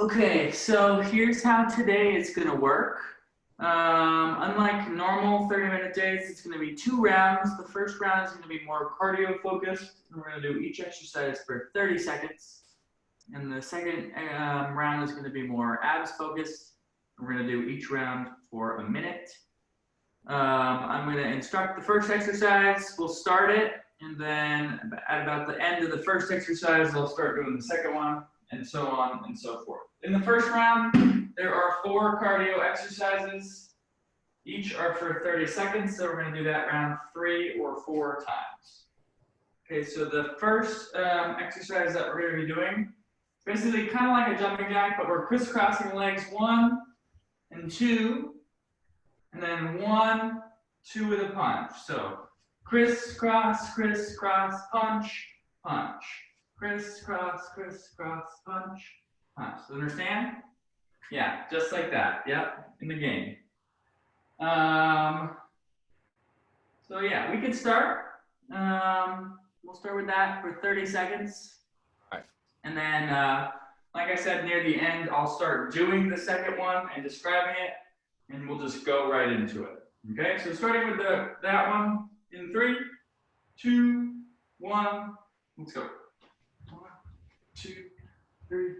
Okay, so here's how today is going to work. Unlike normal 30-minute days, it's going to be 2 rounds. The first round is going to be more cardio focused. And we're going to do each exercise for 30 seconds. And the second round is going to be more abs focused. We're going to do each round for a minute. I'm going to instruct the first exercise. We'll start it. And then at about the end of the first exercise, I'll start doing the second one, and so on and so forth. In the first round, there are 4 cardio exercises. Each are for 30 seconds, so we're going to do that round 3 or 4 times. Okay, so the first exercise that we're going to be doing, basically kind of like a jumping jack, but we're crisscrossing legs 1 and 2, and then 1, 2 with a punch. So crisscross, crisscross, punch, punch. Crisscross, crisscross, punch, punch. Understand? Yeah, just like that. Yep, in the game. So yeah, we can start. We'll start with that for 30 seconds. All right. And then, like I said, near the end, I'll start doing the second one and describing it, and we'll just go right into it. Okay, so starting with that one in 3, 2, 1, let's go. 1, 2, 3.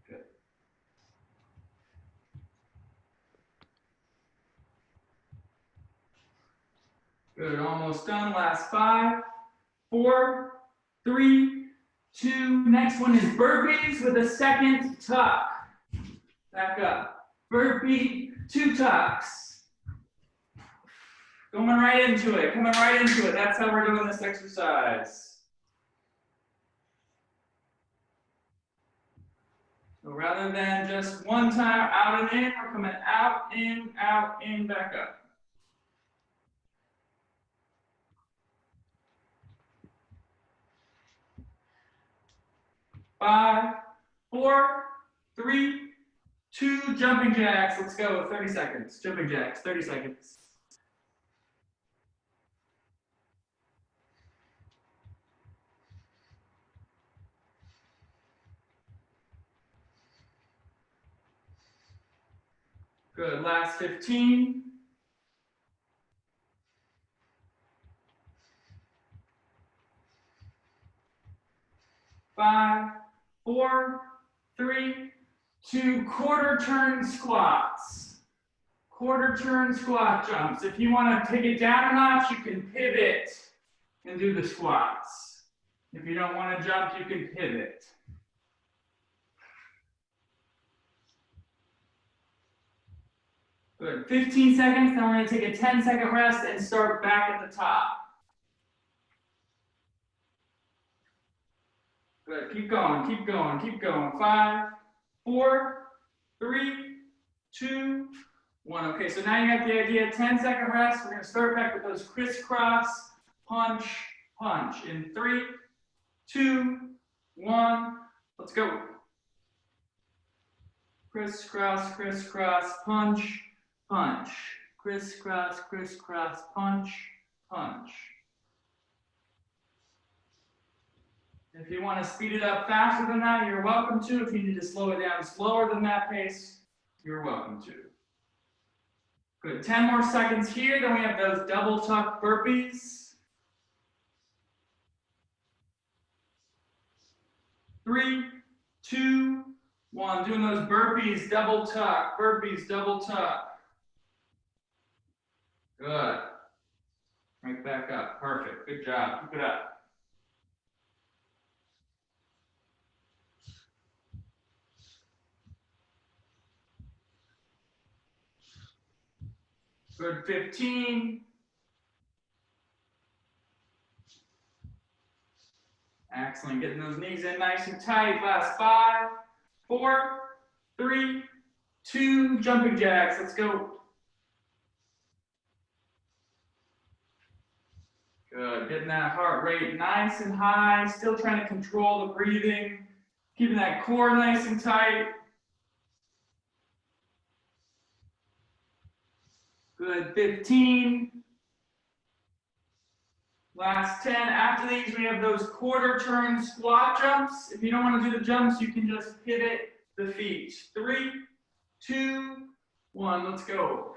Good. Good, almost done. Last 5, 4, 3, 2. Next one is burpees with a second tuck. Back up. Burpee, 2 tucks. Going right into it. Coming right into it. That's how we're doing this exercise. So rather than just one time out and in, we're coming out, in, back up. 5, 4, 3, 2, jumping jacks. Let's go. 30 seconds. Jumping jacks, 30 seconds. Good. Last 15. 5, 4, 3, 2, quarter turn squats. Quarter turn squat jumps. If you want to take it down a notch, you can pivot and do the squats. If you don't want to jump, you can pivot. Good. 15 seconds, then we're going to take a 10-second rest and start back at the top. Good. Keep going, keep going, keep going. 5, 4, 3, 2, 1. Okay, so now you got the idea. 10-second rest. We're going to start back with those crisscross, punch, punch. In 3, 2, 1. Let's go. Crisscross, crisscross, punch, punch. Crisscross, crisscross, punch, punch. If you want to speed it up faster than that, you're welcome to. If you need to slow it down slower than that pace, you're welcome to. Good. 10 more seconds here. Then we have those double tuck burpees. 3, 2, 1. Doing those burpees, double tuck. Burpees, double tuck. Good. Right back up. Perfect. Good job. Keep it up. Good. 15. Excellent. Getting those knees in nice and tight. Last 5, 4, 3, 2. Jumping jacks. Let's go. Good. Getting that heart rate nice and high. Still trying to control the breathing. Keeping that core nice and tight. Good, 15. Last 10. After these, we have those quarter turn squat jumps. If you don't want to do the jumps, you can just pivot the feet. 3, 2, 1. Let's go.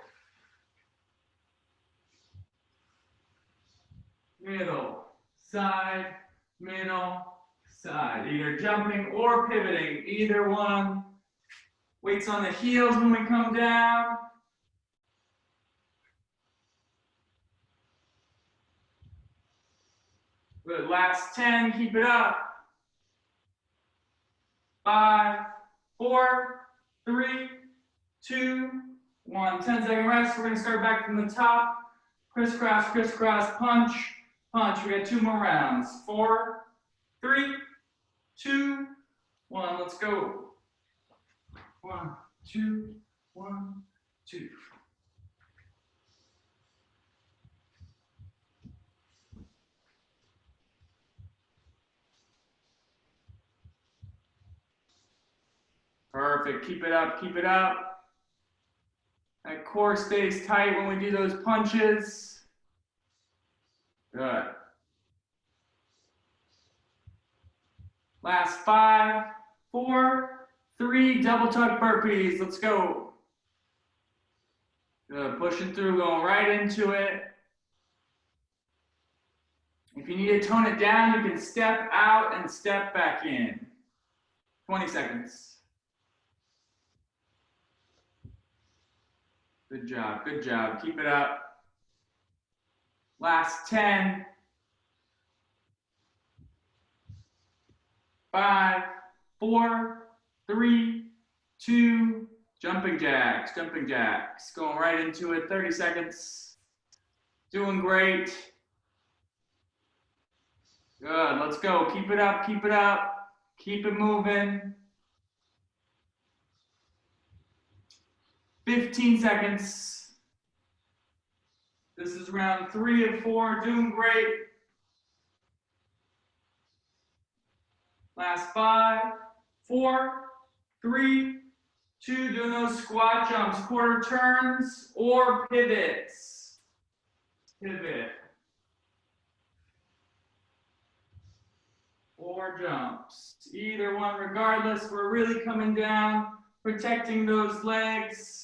Middle, side, middle, side. Either jumping or pivoting. Either one. Weights on the heels when we come down. Good. Last 10. Keep it up. 5, 4, 3, 2, 1. 10-second rest. We're going to start back from the top. Crisscross, crisscross, punch, punch. We got 2 more rounds. 4, 3, 2, 1. Let's go. 1, 2, 1, 2. Perfect. Keep it up. Keep it up. That core stays tight when we do those punches. Good. Last 5, 4, 3, double tuck burpees. Let's go. Good. Pushing through, going right into it. If you need to tone it down, you can step out and step back in. 20 seconds. Good job, good job. Keep it up. Last 10. 5, 4, 3, 2, jumping jacks, jumping jacks. Going right into it, 30 seconds. Doing great. Good, let's go. Keep it up, keep it up. Keep it moving. 15 seconds. This is round 3 of 4, doing great. Last 5, 4, 3, 2, doing those squat jumps, quarter turns or pivots. Pivot. Or jumps. Either one, regardless, we're really coming down, protecting those legs,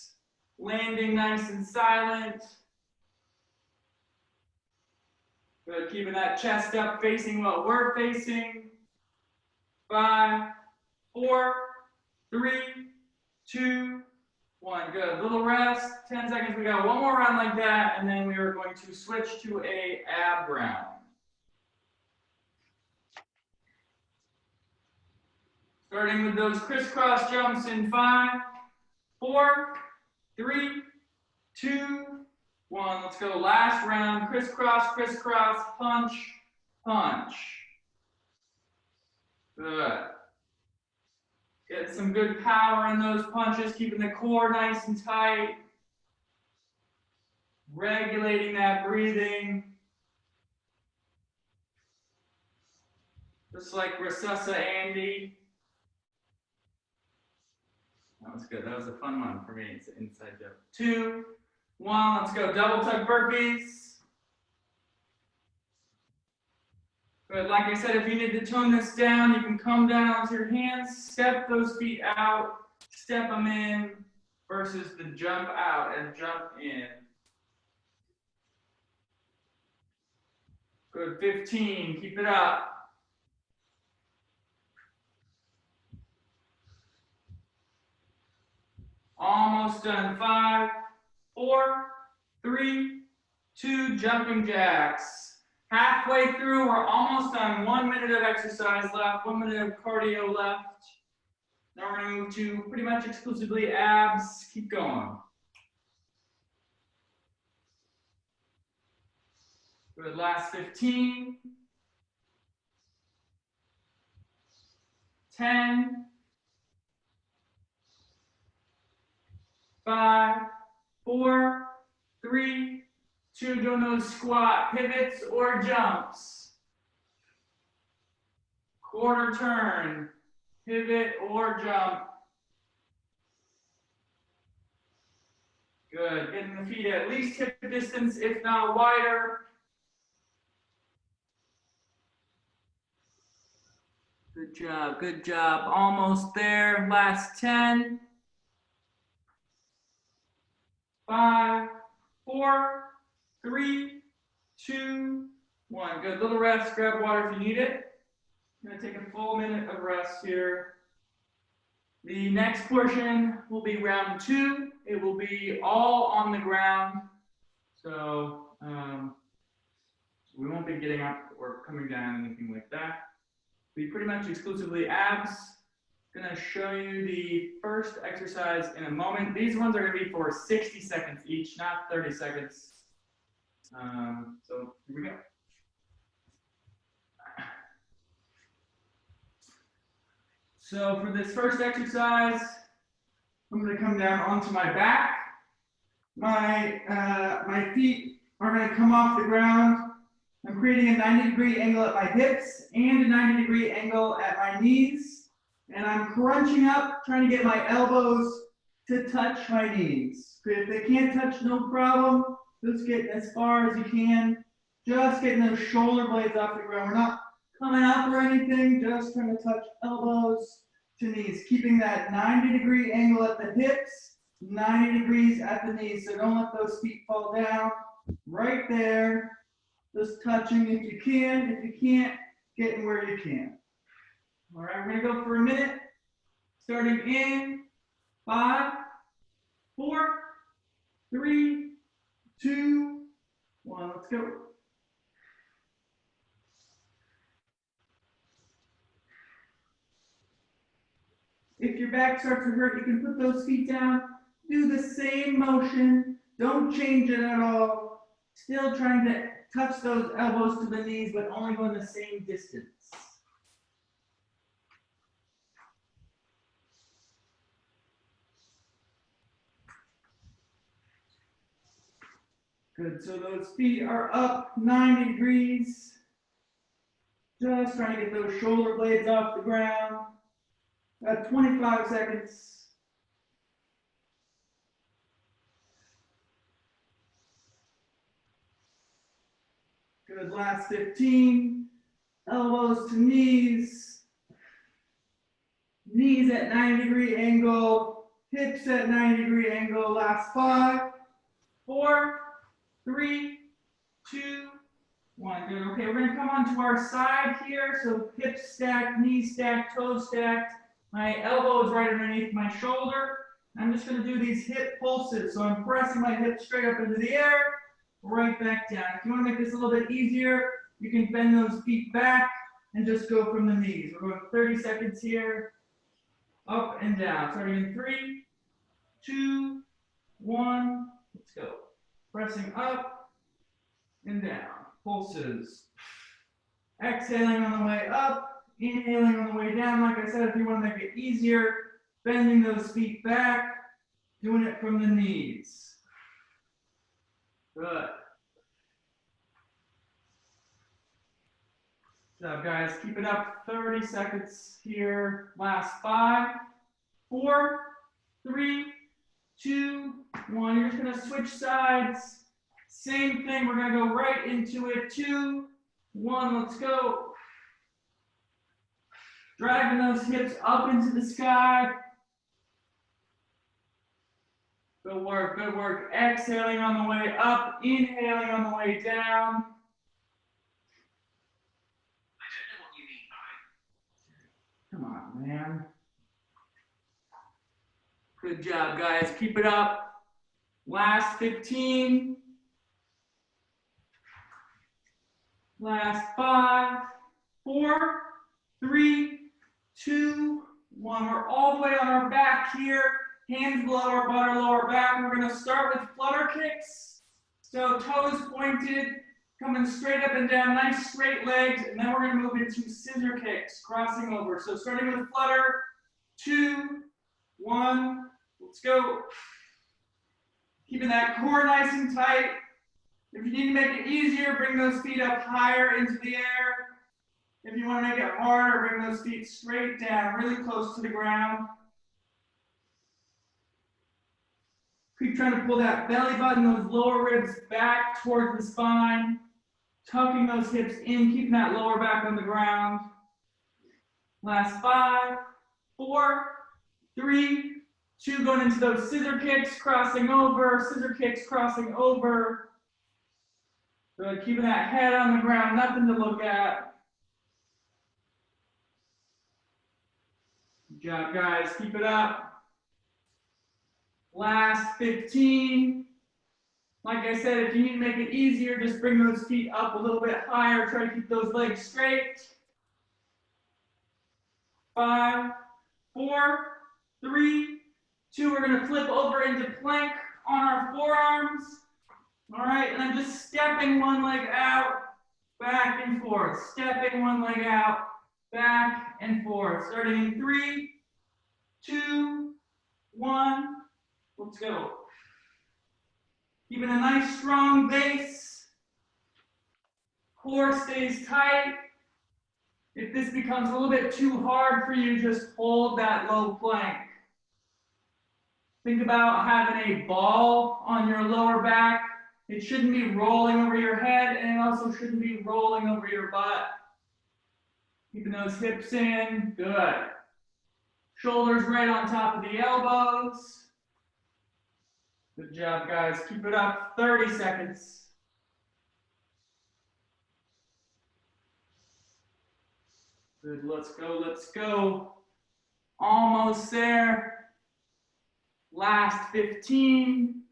landing nice and silent. Good, keeping that chest up, facing what we're facing. 5, 4, 3, 2, 1. Good. Little rest. 10 seconds. We got one more round like that, and then we are going to switch to a ab round. Starting with those crisscross jumps in 5, 4, 3, 2, 1. Let's go. Last round. Crisscross, crisscross, punch, punch. Good. Get some good power in those punches, keeping the core nice and tight. Regulating that breathing. Just like Resussa Andy. That was good. That was a fun one for me. It's an inside joke. 2, 1. Let's go. Double tuck burpees. Good. Like I said, if you need to tone this down, you can come down onto your hands, step those feet out, step them in, versus the jump out and jump in. Good. 15. Keep it up. Almost done. 5, 4, 3, 2, jumping jacks. Halfway through, we're almost done. 1 minute of exercise left, 1 minute of cardio left. Now we're going to move to pretty much exclusively abs. Keep going. Good. Last 15. 10. 5, 4, 3, 2, doing those squat pivots or jumps. Quarter turn, pivot or jump. Good. Getting the feet at least hip distance, if not wider. Good job, good job. Almost there. Last 10. 5, 4, 3, 2, 1. Good. Little rest. Grab water if you need it. I'm going to take a full minute of rest here. The next portion will be round 2. It will be all on the ground. So we won't be getting up or coming down, anything like that. Be pretty much exclusively abs. I'm going to show you the first exercise in a moment. These ones are going to be for 60 seconds each, not 30 seconds. So here we go. So for this first exercise, I'm going to come down onto my back. My feet are going to come off the ground. I'm creating a 90-degree angle at my hips and a 90-degree angle at my knees. And I'm crunching up, trying to get my elbows to touch my knees. If they can't touch, no problem. Just get as far as you can. Just getting those shoulder blades off the ground. We're not coming up or anything, just trying to touch elbows to knees. Keeping that 90-degree angle at the hips, 90 degrees at the knees. So don't let those feet fall down. Right there. Just touching if you can. If you can't, getting where you can. All right, we're going to go for a minute. Starting in 5, 4, 3, 2, 1. Let's go. If your back starts to hurt, you can put those feet down. Do the same motion. Don't change it at all. Still trying to touch those elbows to the knees, but only going the same distance. Good, so those feet are up 90 degrees. Just trying to get those shoulder blades off the ground. About 25 seconds. Good, last 15. Elbows to knees. Knees at 90-degree angle. Hips at 90-degree angle. Last 5, 4, 3, 2, 1. Good. Okay, we're going to come onto our side here. So hips stacked, knees stacked, toes stacked. My elbow is right underneath my shoulder. I'm just going to do these hip pulses. So I'm pressing my hips straight up into the air, right back down. If you want to make this a little bit easier, you can bend those feet back and just go from the knees. We're going 30 seconds here. Up and down. Starting in 3, 2, 1. Let's go. Pressing up and down. Pulses. Exhaling on the way up, inhaling on the way down. Like I said, if you want to make it easier, bending those feet back, doing it from the knees. Good. Good job, guys. Keep it up. 30 seconds here. Last 5, 4, 3, 2, 1. You're just going to switch sides. Same thing. We're going to go right into it. 2, 1. Let's go. Driving those hips up into the sky. Good work, good work. Exhaling on the way up, inhaling on the way down. I don't know what you mean by. Come on, man. Good job, guys. Keep it up. Last 15. Last 5, 4, 3, 2, 1. We're all the way on our back here. Hands below our butt, our lower back. We're going to start with flutter kicks. So toes pointed, coming straight up and down, nice straight legs. And then we're going to move into scissor kicks, crossing over. So starting with flutter, 2, 1. Let's go. Keeping that core nice and tight. If you need to make it easier, bring those feet up higher into the air. If you want to make it harder, bring those feet straight down, really close to the ground. Keep trying to pull that belly button, those lower ribs back towards the spine. Tucking those hips in, keeping that lower back on the ground. Last 5, 4, 3, 2, going into those scissor kicks, crossing over, scissor kicks, crossing over. Good, keeping that head on the ground, nothing to look at. Good job, guys, keep it up. Last 15. Like I said, if you need to make it easier, just bring those feet up a little bit higher. Try to keep those legs straight. 5, 4, 3, 2. We're going to flip over into plank on our forearms. All right, and I'm just stepping one leg out, back and forth. Stepping one leg out, back and forth. Starting in 3, 2, 1. Let's go. Keeping a nice strong base. Core stays tight. If this becomes a little bit too hard for you, just hold that low plank. Think about having a ball on your lower back. It shouldn't be rolling over your head, and it also shouldn't be rolling over your butt. Keeping those hips in. Good. Shoulders right on top of the elbows. Good job, guys. Keep it up. 30 seconds. Good. Let's go. Let's go. Almost there. Last 15.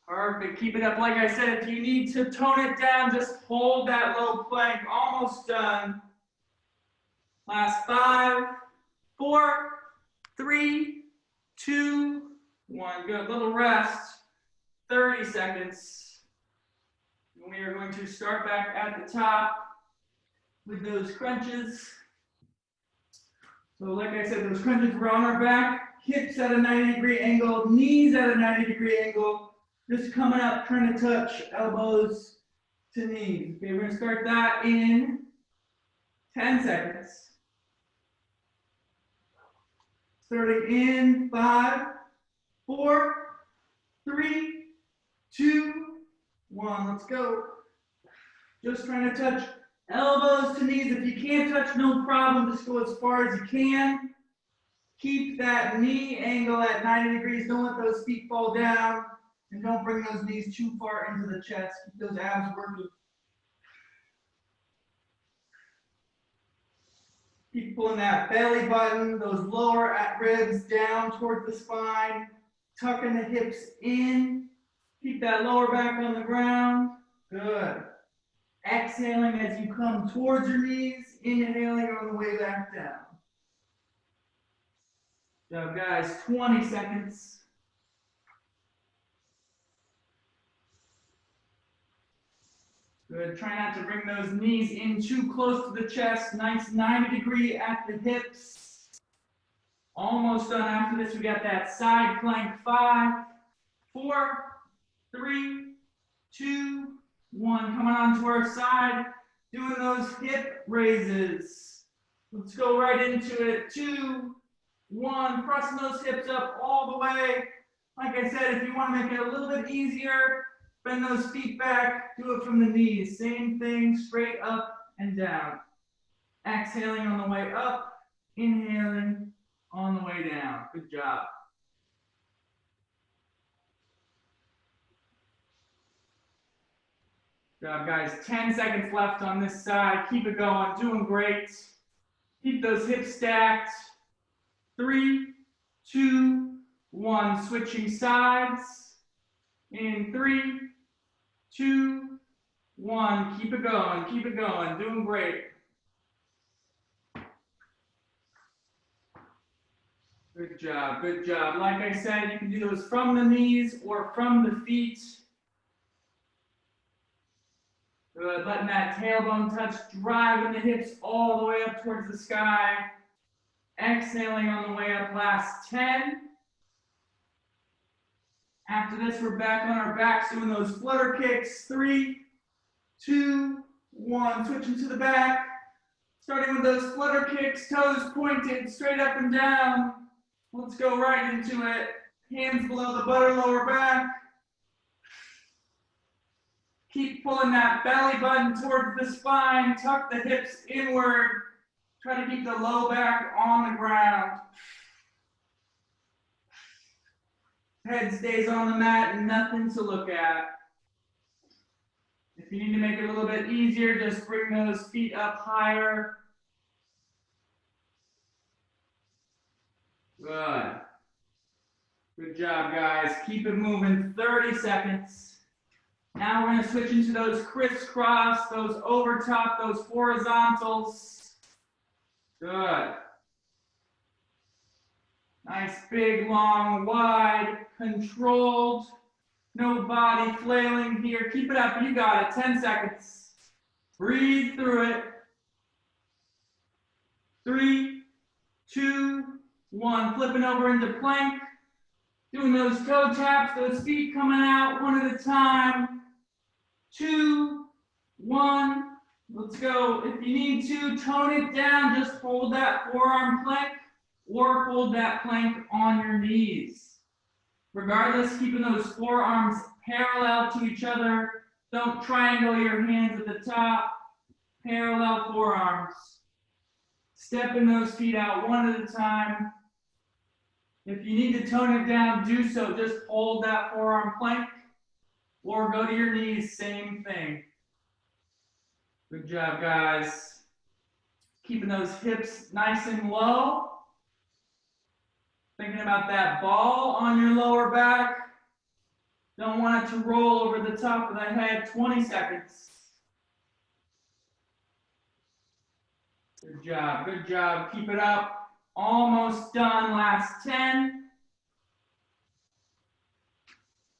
Perfect. Keep it up. Like I said, if you need to tone it down, just hold that low plank. Almost done. Last 5, 4, 3, 2, 1. Good. Little rest. 30 seconds. And we are going to start back at the top with those crunches. So like I said, those crunches were on our back, hips at a 90-degree angle, knees at a 90-degree angle. Just coming up, trying to touch elbows to knees. Okay, we're going to start that in 10 seconds. Starting in 5, 4, 3, 2, 1. Let's go. Just trying to touch elbows to knees. If you can't touch, no problem. Just go as far as you can. Keep that knee angle at 90 degrees. Don't let those feet fall down. And don't bring those knees too far into the chest. Keep those abs working. Keep pulling that belly button, those lower ribs down towards the spine. Tucking the hips in. Keep that lower back on the ground. Good. Exhaling as you come towards your knees. Inhaling on the way back down. So guys, 20 seconds. Good. Try not to bring those knees in too close to the chest. Nice 90-degree at the hips. Almost done. After this, we got that side plank. 5, 4, 3, 2, 1. Coming on to our side. Doing those hip raises. Let's go right into it. 2, 1. Pressing those hips up all the way. Like I said, if you want to make it a little bit easier, bend those feet back, do it from the knees. Same thing, straight up and down. Exhaling on the way up, inhaling on the way down. Good job. Good job, guys. 10 seconds left on this side. Keep it going, doing great. Keep those hips stacked. 3, 2, 1. Switching sides. In 3, 2, 1. Keep it going. Keep it going. Doing great. Good job. Good job. Like I said, you can do those from the knees or from the feet. Good. Letting that tailbone touch, driving the hips all the way up towards the sky. Exhaling on the way up. Last 10. After this, we're back on our backs doing those flutter kicks. 3, 2, 1. Switching to the back. Starting with those flutter kicks, toes pointed straight up and down. Let's go right into it. Hands below the butter, lower back. Keep pulling that belly button towards the spine. Tuck the hips inward. Try to keep the low back on the ground. Head stays on the mat and nothing to look at. If you need to make it a little bit easier, just bring those feet up higher. Good. Good job, guys. Keep it moving. 30 seconds. Now we're going to switch into those crisscross, those over top, those horizontals. Good. Nice, big, long, wide, controlled. No body flailing here. Keep it up. You got it. 10 seconds. Breathe through it. 3, 2, 1. Flipping over into plank. Doing those toe taps, those feet coming out one at a time. 2, 1. Let's go. If you need to, tone it down. Just hold that forearm plank or hold that plank on your knees. Regardless, keeping those forearms parallel to each other. Don't triangle your hands at the top. Parallel forearms. Stepping those feet out one at a time. If you need to tone it down, do so. Just hold that forearm plank or go to your knees, same thing. Good job, guys. Keeping those hips nice and low. Thinking about that ball on your lower back. Don't want it to roll over the top of the head. 20 seconds. Good job, good job. Keep it up. Almost done. Last 10.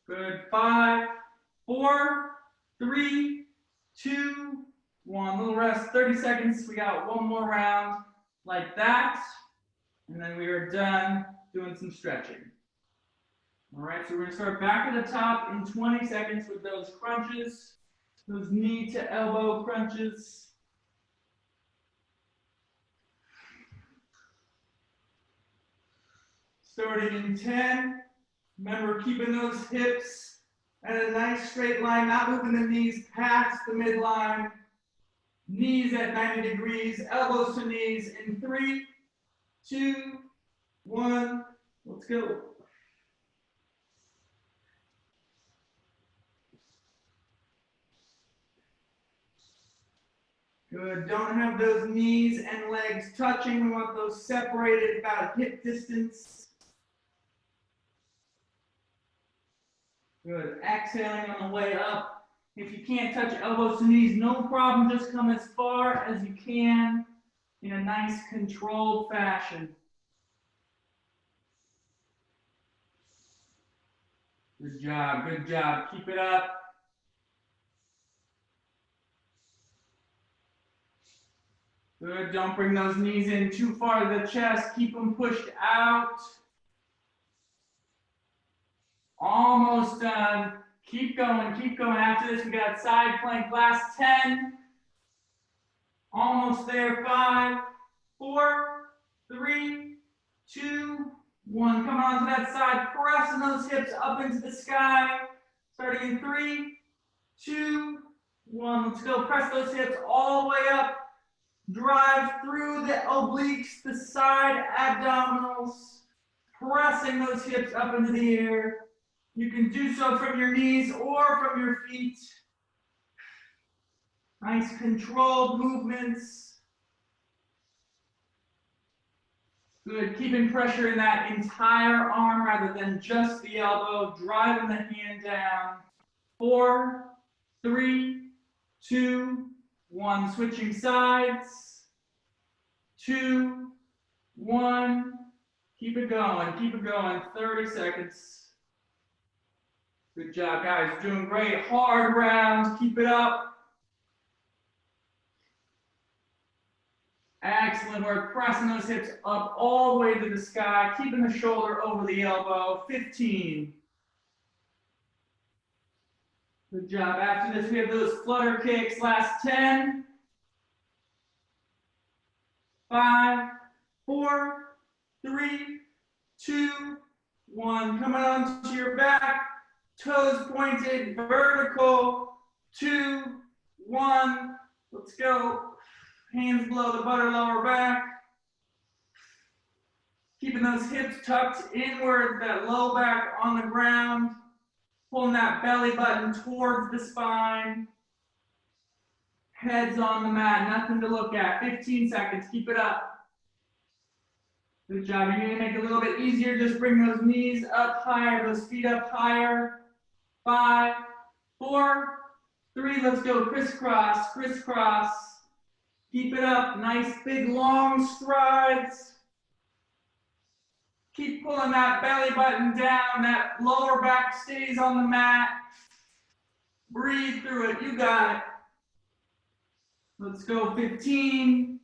Good. 5, 4, 3, 2, 1. Little rest. 30 seconds. We got one more round like that. And then we are done doing some stretching. All right, so we're going to start back at the top in 20 seconds with those crunches, those knee to elbow crunches. Starting in 10. Remember, keeping those hips at a nice straight line, not moving the knees past the midline. Knees at 90 degrees, elbows to knees in 3, 2, 1. Let's go. Good. Don't have those knees and legs touching. We want those separated about hip distance. Good. Exhaling on the way up. If you can't touch elbows to knees, no problem. Just come as far as you can in a nice controlled fashion. Good job. Good job. Keep it up. Good. Don't bring those knees in too far to the chest. Keep them pushed out. Almost done. Keep going. Keep going. After this, we got side plank. Last 10. Almost there. 5, 4, 3, 2, 1. Come on to that side. Pressing those hips up into the sky. Starting in 3, 2, 1. Let's go. Press those hips all the way up. Drive through the obliques, the side abdominals. Pressing those hips up into the air. You can do so from your knees or from your feet. Nice controlled movements. Good. Keeping pressure in that entire arm rather than just the elbow. Driving the hand down. 4, 3, 2, 1. Switching sides. 2, 1. Keep it going. Keep it going. 30 seconds. Good job, guys. Doing great. Hard round. Keep it up. Excellent work. Pressing those hips up all the way to the sky. Keeping the shoulder over the elbow. 15. Good job. After this, we have those flutter kicks. Last 10. 5, 4, 3, 2, 1, coming onto your back, toes pointed, vertical, 2, 1, let's go. Hands below the butter lower back. Keeping those hips tucked inward, that low back on the ground. Pulling that belly button towards the spine. Heads on the mat, nothing to look at. 15 seconds, keep it up. Good job. You're going to make it a little bit easier. Just bring those knees up higher, those feet up higher. 5, 4, 3, let's go. Crisscross, crisscross. Keep it up. Nice big long strides. Keep pulling that belly button down. That lower back stays on the mat. Breathe through it. You got it. Let's go. 15.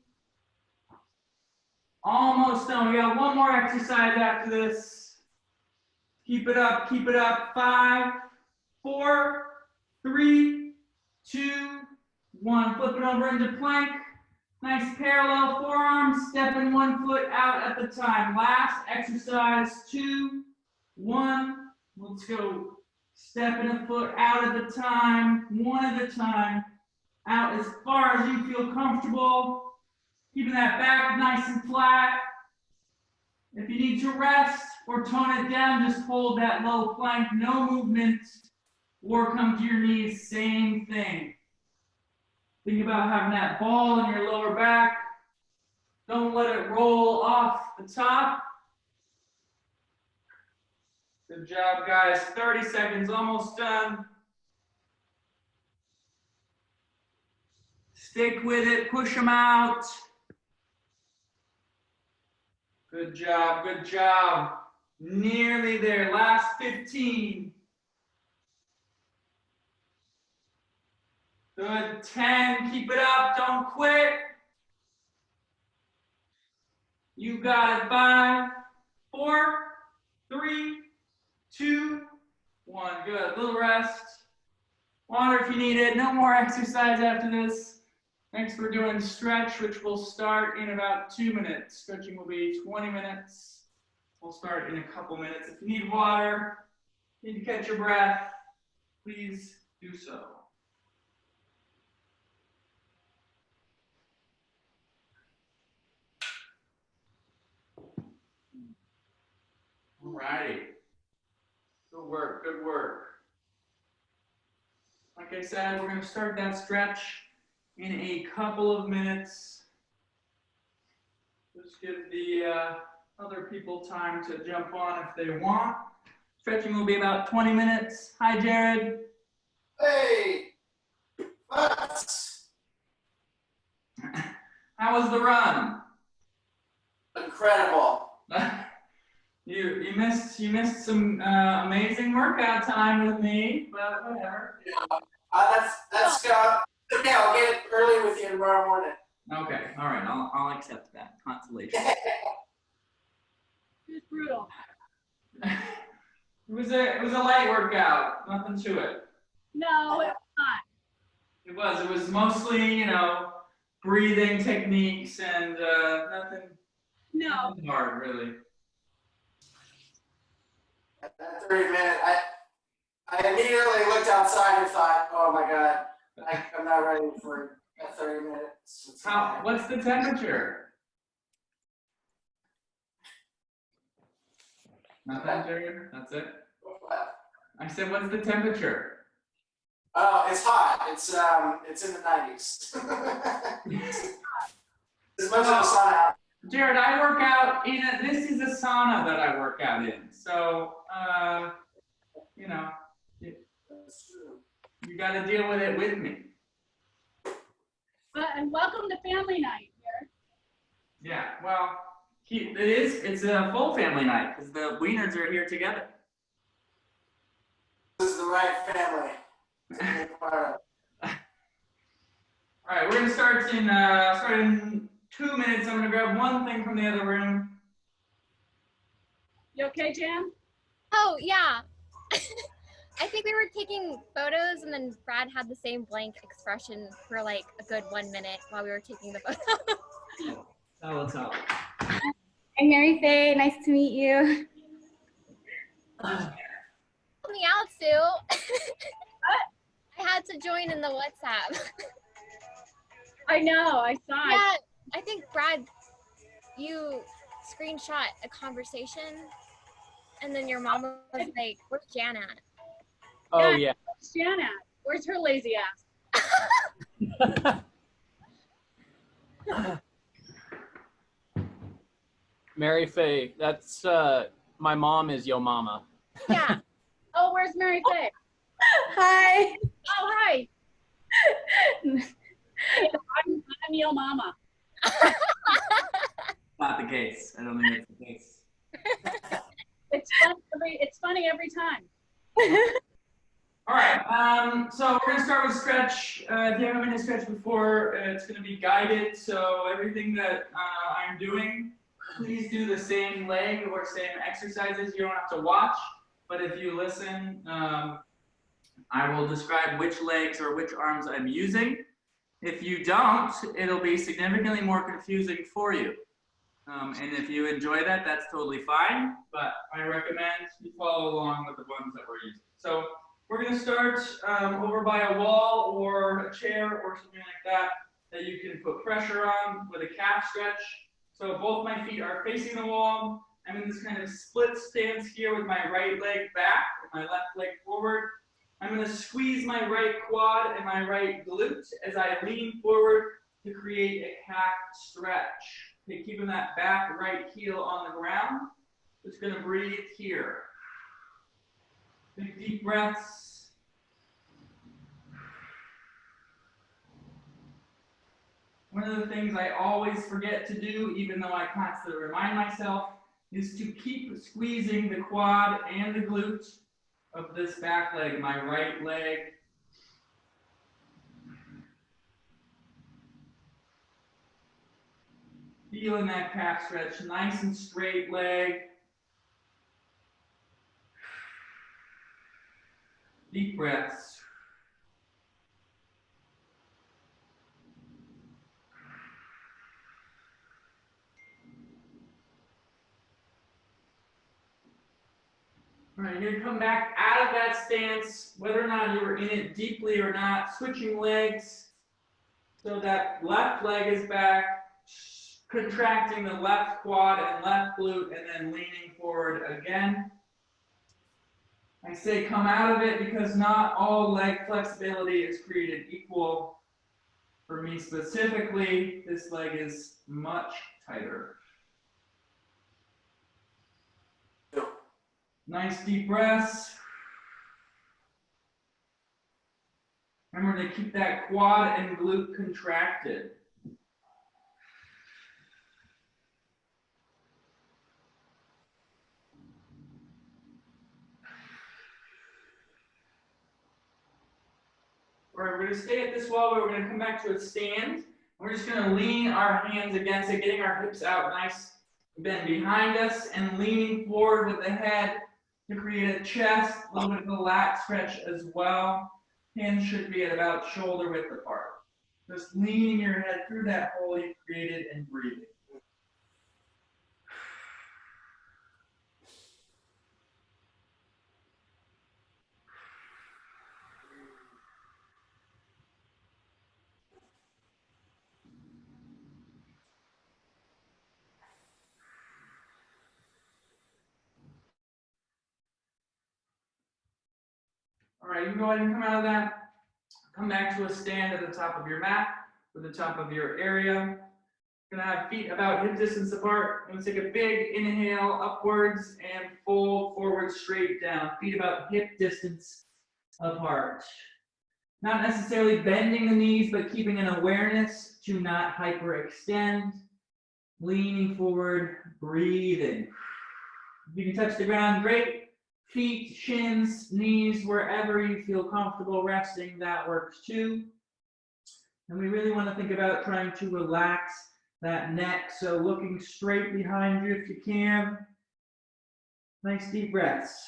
Almost done. We got one more exercise after this. Keep it up. Keep it up. 5, 4, 3, 2, 1. Flip it over into plank. Nice parallel forearms. Stepping one foot out at the time. Last exercise. 2, 1. Let's go. Stepping a foot out at a time. One at a time. Out as far as you feel comfortable. Keeping that back nice and flat. If you need to rest or tone it down, just hold that low plank, no movement, or come to your knees, same thing. Think about having that ball in your lower back. Don't let it roll off the top. Good job, guys. 30 seconds, almost done. Stick with it, push them out. Good job, good job. Nearly there, last 15. Good, 10, keep it up, don't quit. You got it, 5, 4, 3, 2, 1. Good, little rest. Water if you need it, no more exercise after this. Next, we're doing stretch, which will start in about 2 minutes. Stretching will be 20 minutes. We'll start in a couple minutes. If you need water, need to catch your breath, please do so. All righty. Good work, good work. Like I said, we're going to start that stretch in a couple of minutes. Just give the other people time to jump on if they want. Stretching will be about 20 minutes. Hi, Jared. Hey, FUTS. How was the run? Incredible. You missed some amazing workout time with me, but whatever. Yeah, that's okay. I'll get it early with you tomorrow morning. Okay, all right. I'll accept that consolation. It's brutal. It was a light workout. Nothing to it. No, it's not. It was mostly, breathing techniques and nothing hard, really. At that 30-minute, I immediately looked outside and thought, oh my God, I'm not ready for a 30 minutes. What's the temperature? Nothing, Jared? That's it? What? I said, what's the temperature? Oh, it's hot. It's in the 90s. As much as a sauna. Jared, I work out this is a sauna that I work out in. So, you got to deal with it with me. And welcome to family night here. Yeah, well, it's a full family night because the Wieners are here together. This is the right family to be a part of. All right, we're going to start in 2 minutes. I'm going to grab one thing from the other room. You okay, Jan? Oh, yeah. I think we were taking photos and then Brad had the same blank expression for like a good 1 minute while we were taking the photo. Tell us how. I'm Mary Faye, nice to meet you. join in the WhatsApp. I know, I saw it. Yeah, I think Brad, you screenshot a conversation, and then your mom was like, "Where's Jan at?" Oh yeah. Where's Jan at? Where's her lazy ass? Mary Faye, that's my mom is yo mama. Yeah. Oh, where's Mary Faye? Hi. Oh, hi. I'm your mama. Not the case. I don't think it's the case. It's funny every time. All right. So we're gonna start with stretch. If you haven't been to stretch before, it's gonna be guided. So everything that I'm doing, please do the same leg or same exercises. You don't have to watch, but if you listen, I will describe which legs or which arms I'm using. If you don't, it'll be significantly more confusing for you. And if you enjoy that, that's totally fine, but I recommend you follow along with the ones that we're using. So we're gonna start over by a wall or a chair or something like that you can put pressure on with a calf stretch. So both my feet are facing the wall. I'm in this kind of split stance here with my right leg back and my left leg forward. I'm gonna squeeze my right quad and my right glute as I lean forward to create a calf stretch. Okay, keeping that back right heel on the ground. Just gonna breathe here. Big deep breaths. One of the things I always forget to do, even though I constantly remind myself, is to keep squeezing the quad and the glute of this back leg, my right leg. Feeling that calf stretch, nice and straight leg. Deep breaths. All right, you're gonna come back out of that stance, whether or not you were in it deeply or not, switching legs. So that left leg is back, contracting the left quad and left glute, and then leaning forward again. I say come out of it because not all leg flexibility is created equal. For me specifically, this leg is much tighter. Nice deep breaths. Remember to keep that quad and glute contracted. All right, we're going to stay at this wall, but we're going to come back to a stand. We're just going to lean our hands against it, getting our hips out nice, bend behind us, and leaning forward with the head to create a chest, a little bit of a lat stretch as well. Hands should be at about shoulder width apart. Just leaning your head through that hole you created and breathing. All right, you can go ahead and come out of that. Come back to a stand at the top of your mat, or the top of your area. You're gonna have feet about hip distance apart. I'm gonna take a big inhale upwards and fold forward straight down. Feet about hip distance apart. Not necessarily bending the knees, but keeping an awareness to not hyperextend. Leaning forward, breathing. If you can touch the ground, great. Feet, shins, knees, wherever you feel comfortable resting, that works too. And we really want to think about trying to relax that neck. So looking straight behind you if you can. Nice deep breaths.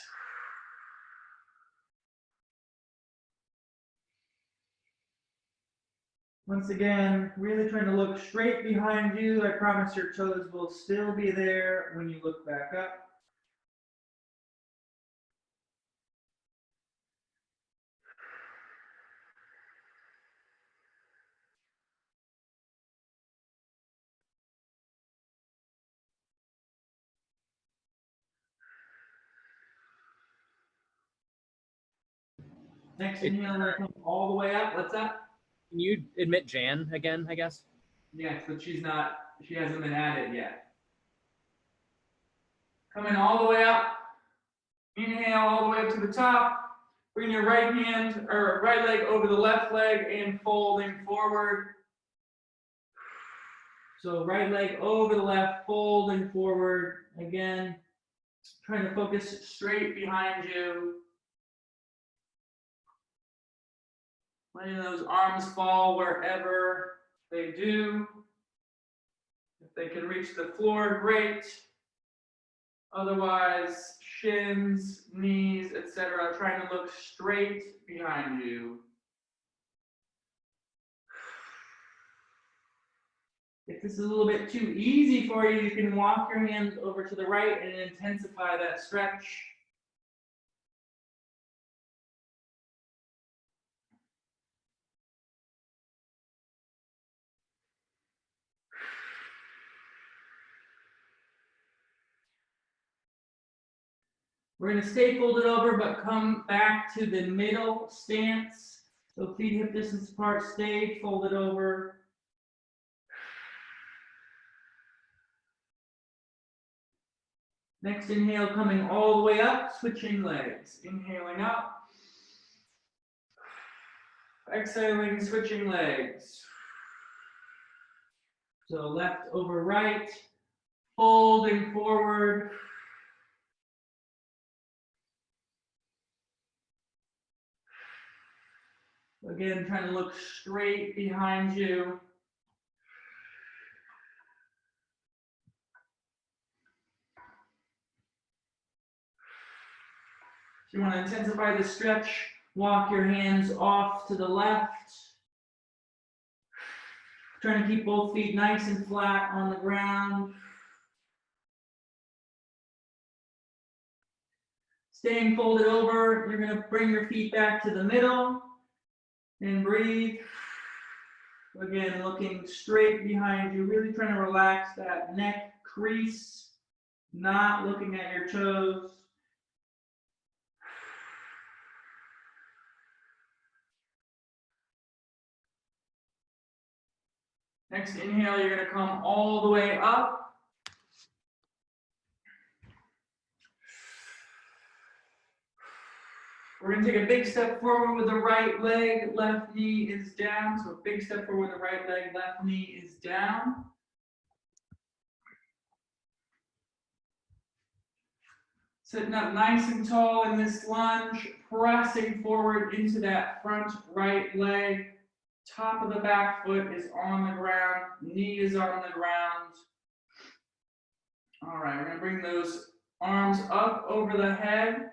Once again, really trying to look straight behind you. I promise your toes will still be there when you look back up. Next inhale, we're gonna come all the way up. What's that? Can you admit Jan again, I guess? Yes, but she hasn't been added yet. Coming all the way up. Inhale all the way up to the top. Bring your right hand or right leg over the left leg and folding forward. So right leg over the left, folding forward. Again, trying to focus straight behind you. Letting those arms fall wherever they do. If they can reach the floor, great. Otherwise, shins, knees, etc. Trying to look straight behind you. If this is a little bit too easy for you, you can walk your hands over to the right and intensify that stretch. We're going to stay folded over, but come back to the middle stance. So feet hip distance apart, stay folded over. Next inhale, coming all the way up, switching legs. Inhaling up. Exhaling, switching legs. So left over right, folding forward. Again, trying to look straight behind you. If you want to intensify the stretch, walk your hands off to the left. Trying to keep both feet nice and flat on the ground. Staying folded over, you're going to bring your feet back to the middle and breathe. Again, looking straight behind you, really trying to relax that neck crease, not looking at your toes. Next inhale, you're going to come all the way up. We're going to take a big step forward with the right leg, left knee is down. So a big step forward with the right leg, left knee is down. Sitting up nice and tall in this lunge, pressing forward into that front right leg. Top of the back foot is on the ground, knee is on the ground. All right, we're going to bring those arms up over the head.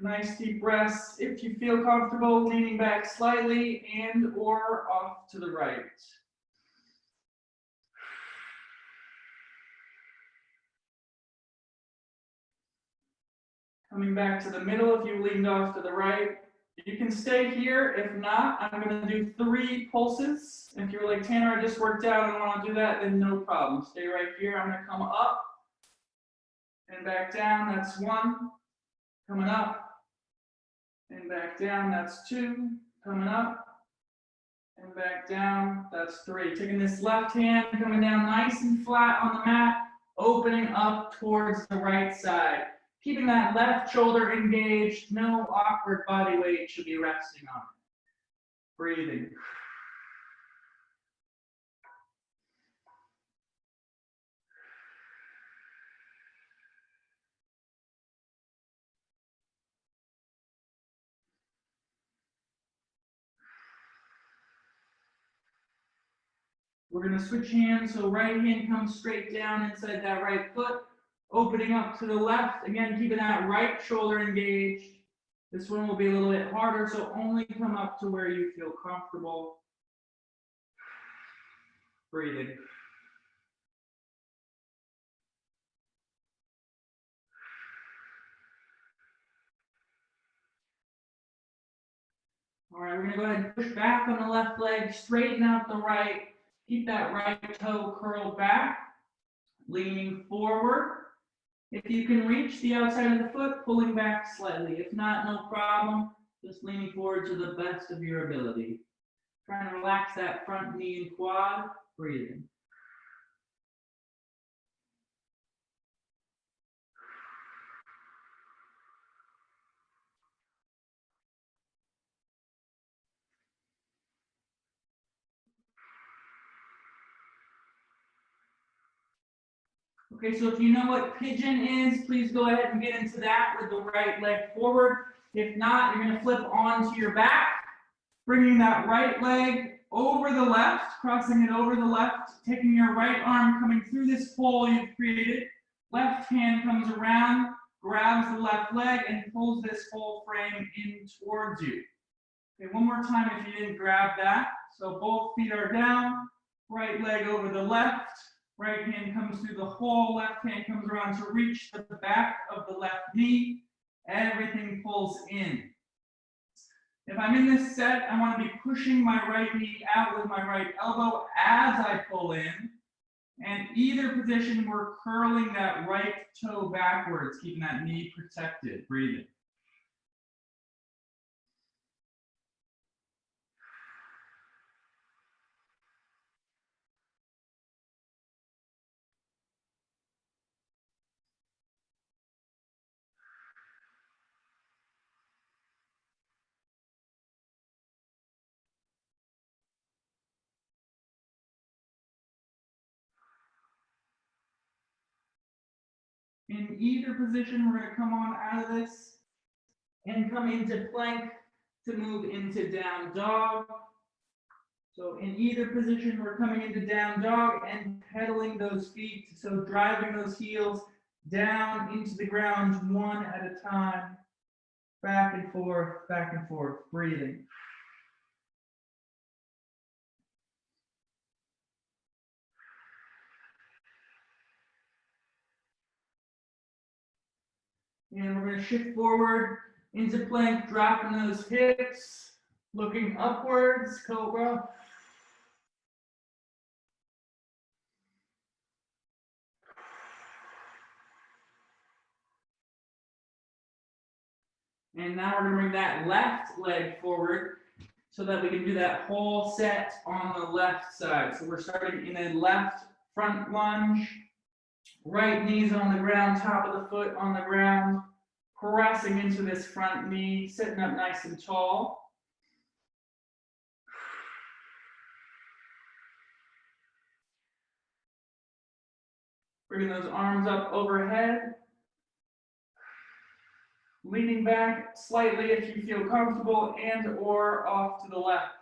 Nice deep breaths. If you feel comfortable, leaning back slightly and or off to the right. Coming back to the middle if you leaned off to the right. You can stay here. If not, I'm going to do 3 pulses. If you're like, Tanner, I just worked out and I want to do that, then no problem. Stay right here. I'm going to come up and back down. That's 1. Coming up and back down. That's 2. Coming up and back down. That's 3. Taking this left hand, coming down nice and flat on the mat, opening up towards the right side. Keeping that left shoulder engaged, no awkward body weight should be resting on it. Breathing. We're going to switch hands, so right hand comes straight down inside that right foot, opening up to the left. Again, keeping that right shoulder engaged. This one will be a little bit harder, so only come up to where you feel comfortable. Breathing. All right, we're going to go ahead and push back on the left leg, straighten out the right. Keep that right toe curled back, leaning forward. If you can reach the outside of the foot, pulling back slightly. If not, no problem. Just leaning forward to the best of your ability. Trying to relax that front knee and quad. Breathing. Okay, so if you know what pigeon is, please go ahead and get into that with the right leg forward. If not, you're going to flip onto your back, bringing that right leg over the left, crossing it over the left, taking your right arm coming through this hole you've created. Left hand comes around, grabs the left leg, and pulls this whole frame in towards you. Okay, one more time if you didn't grab that. So both feet are down, right leg over the left, right hand comes through the hole, left hand comes around to reach the back of the left knee. Everything pulls in. If I'm in this set, I want to be pushing my right knee out with my right elbow as I pull in. And either position, we're curling that right toe backwards, keeping that knee protected. Breathing. In either position, we're going to come on out of this and come into plank to move into down dog. So in either position, we're coming into down dog and pedaling those feet. So driving those heels down into the ground one at a time. Back and forth, breathing. And we're going to shift forward into plank, dropping those hips, looking upwards, cobra. And now we're going to bring that left leg forward so that we can do that whole set on the left side. So we're starting in a left front lunge, right knees on the ground, top of the foot on the ground, pressing into this front knee, sitting up nice and tall. Bringing those arms up overhead. Leaning back slightly if you feel comfortable and or off to the left.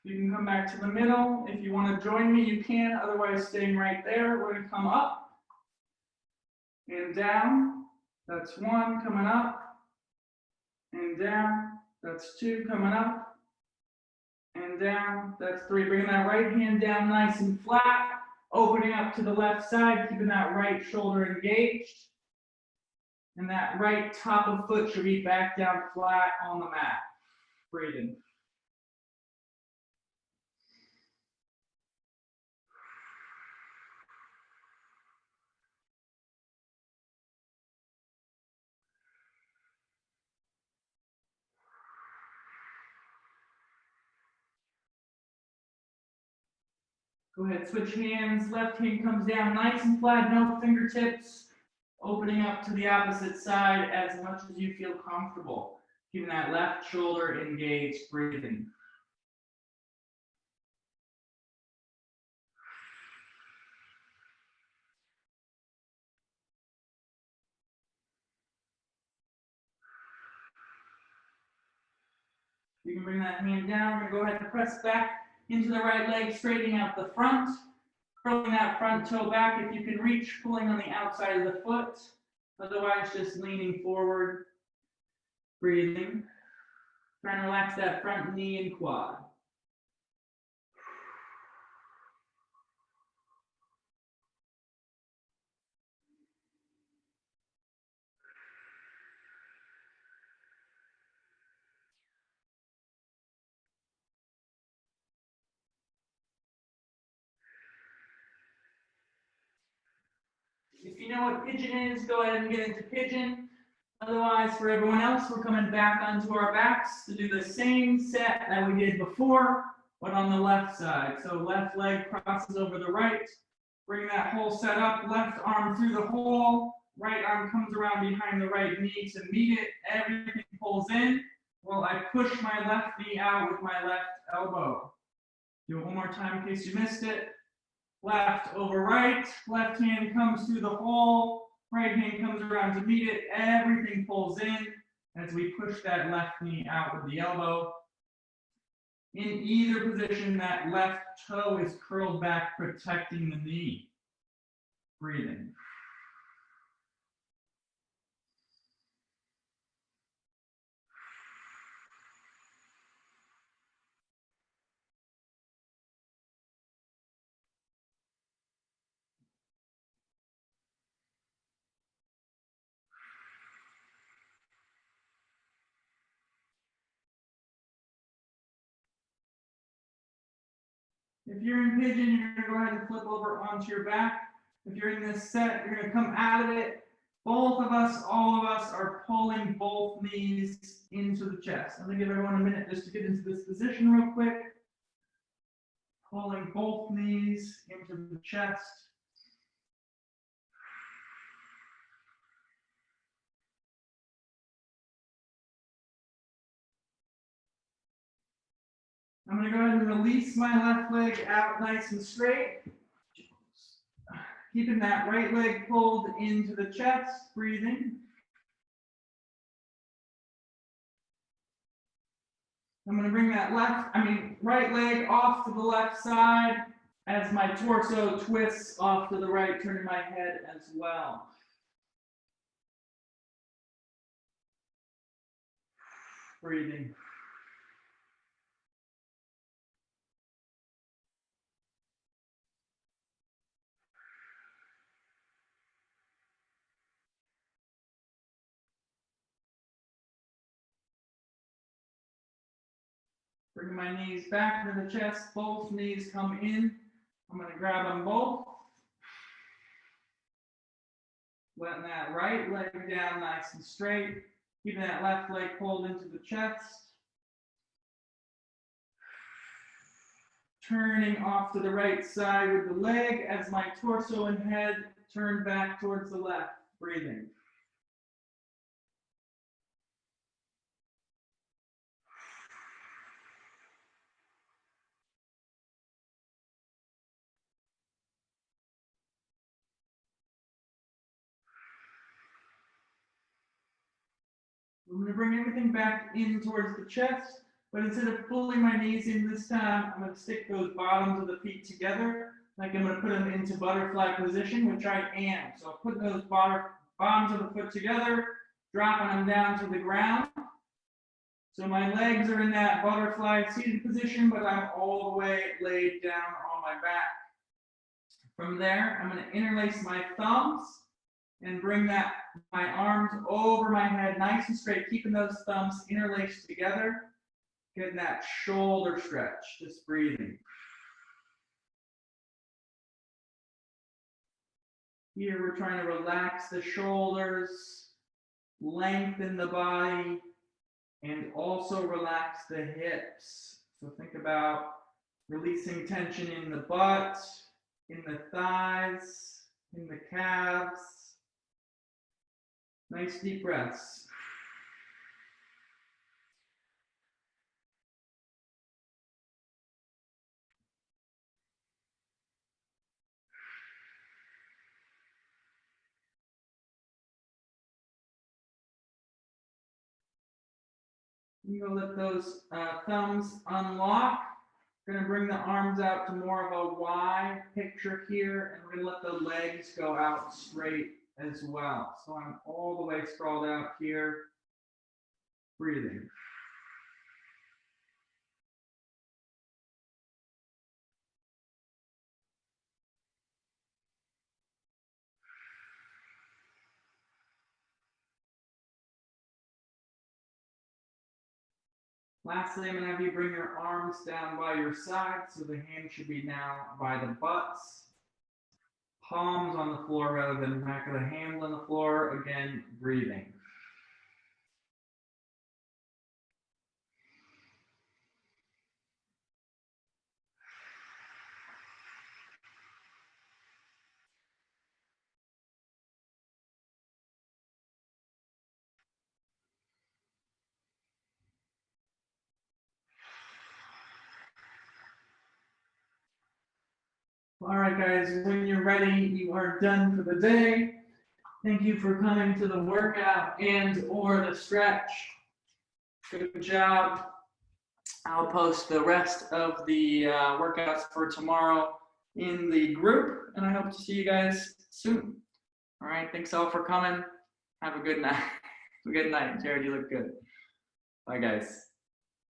You can come back to the middle. If you want to join me, you can. Otherwise, staying right there. We're going to come up and down. That's one. Coming up and down. That's two. Coming up and down. That's three. Bringing that right hand down nice and flat. Opening up to the left side, keeping that right shoulder engaged. And that right top of foot should be back down flat on the mat. Breathing. Go ahead, switch hands. Left hand comes down nice and flat, no fingertips. Opening up to the opposite side as much as you feel comfortable. Keeping that left shoulder engaged, breathing. You can bring that hand down. We're going to go ahead and press back into the right leg, straightening out the front. Curling that front toe back if you can reach, pulling on the outside of the foot. Otherwise, just leaning forward, breathing. Trying to relax that front knee and quad. If you know what pigeon is, go ahead and get into pigeon. Otherwise, for everyone else, we're coming back onto our backs to do the same set that we did before, but on the left side. So left leg crosses over the right. Bring that whole set up, left arm through the hole, right arm comes around behind the right knee to meet it. Everything pulls in. Well, I push my left knee out with my left elbow. Do it one more time in case you missed it. Left over right, left hand comes through the hole, right hand comes around to meet it. Everything pulls in as we push that left knee out with the elbow. In either position, that left toe is curled back, protecting the knee. Breathing. If you're in pigeon, you're going to go ahead and flip over onto your back. If you're in this set, you're going to come out of it. Both of us, all of us, are pulling both knees into the chest. I'm going to give everyone a minute just to get into this position real quick. Pulling both knees into the chest. I'm going to go ahead and release my left leg out nice and straight. Keeping that right leg pulled into the chest, breathing. I'm going to bring that right leg off to the left side as my torso twists off to the right, turning my head as well. Breathing. Bring my knees back to the chest, both knees come in. I'm going to grab them both. Letting that right leg down nice and straight. Keeping that left leg pulled into the chest. Turning off to the right side with the leg as my torso and head turn back towards the left. Breathing. I'm going to bring everything back in towards the chest, but instead of pulling my knees in this time, I'm going to stick those bottoms of the feet together, like I'm going to put them into butterfly position, which I am. So I'll put those bottoms of the foot together, dropping them down to the ground. So my legs are in that butterfly seated position, but I'm all the way laid down on my back. From there, I'm going to interlace my thumbs and bring my arms over my head nice and straight, keeping those thumbs interlaced together, getting that shoulder stretch, just breathing. Here we're trying to relax the shoulders, lengthen the body, and also relax the hips. So think about releasing tension in the butt, in the thighs, in the calves. Nice deep breaths. You're going to let those thumbs unlock. We're going to bring the arms out to more of a Y picture here, and we're going to let the legs go out straight as well. So I'm all the way sprawled out here, breathing. Lastly, I'm going to have you bring your arms down by your side, so the hand should be now by the butts. palms on the floor rather than back of the hands on the floor. Again, breathing. All right, guys, when you're ready, you are done for the day. Thank you for coming to the workout and or the stretch. Good job. I'll post the rest of the workouts for tomorrow in the group, and I hope to see you guys soon. All right, thanks all for coming. Have a good night. Have a good night. Jared, you look good. Bye, guys.